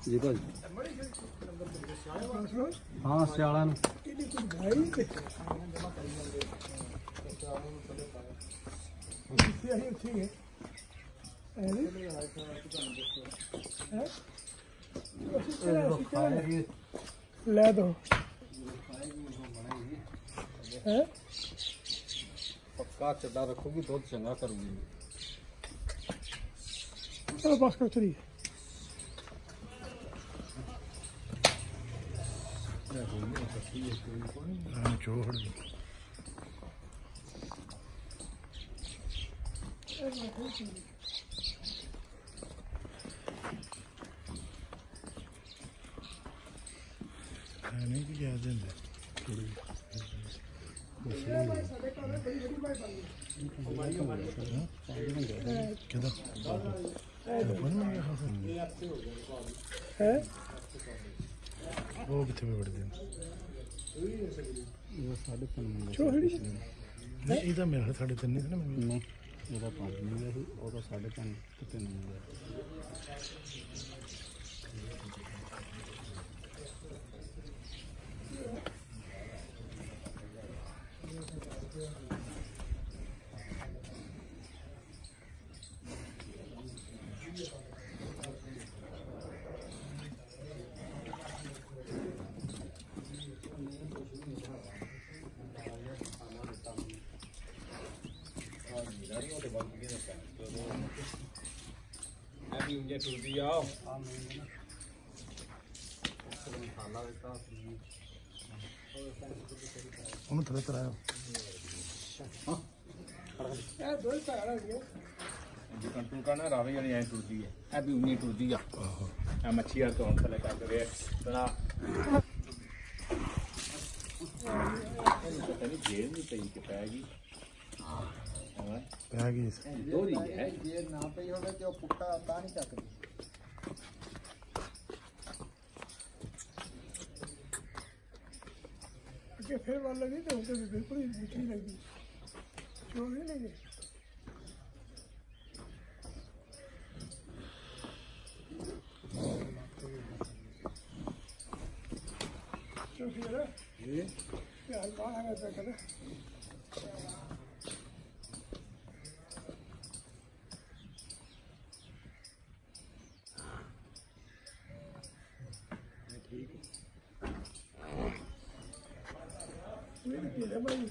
जी भाजी हाँ सियाला ਲੈ ਦੋ पक्का चड्डा रखोगी दूध चंगा करूंगी चलो बस कर चलिए छोड़ नहीं भी याद है थोड़ी किधर वो कितने में बढ़ गए नहीं इधर मेरा 3.5 नहीं था ना मैं ਇਹਦਾ 5 ਮਿਲਿਆ ਸੀ ਉਹਦਾ 3.5 ਤੇ 3 ਮਿਲਿਆ ये टूटी आओ ਉਹਨੂੰ ਥੋੜਾ ਤਰਾਇਆ जी कंट्रोल करना रावे वाली ऐ टूटती है ए भी उन्नी टूटती है आ मच्छी यार तो हम थले कर दे सुना पता नहीं जेल नहीं पई के पैगी ਪੈ ਗਈ दो दी है ਜੇ ਨਾ ਪਈ ਹੋਵੇ ਤੇ ਉਹ ਪੁੱਟਾ ਤਾਂ ਨਹੀਂ ਚੱਕਦੀ कि फिर वाल लगी तो उनके भी बिल्कुल ही मीठी लगी छोड़ नहीं लेंगे ठीक है भाई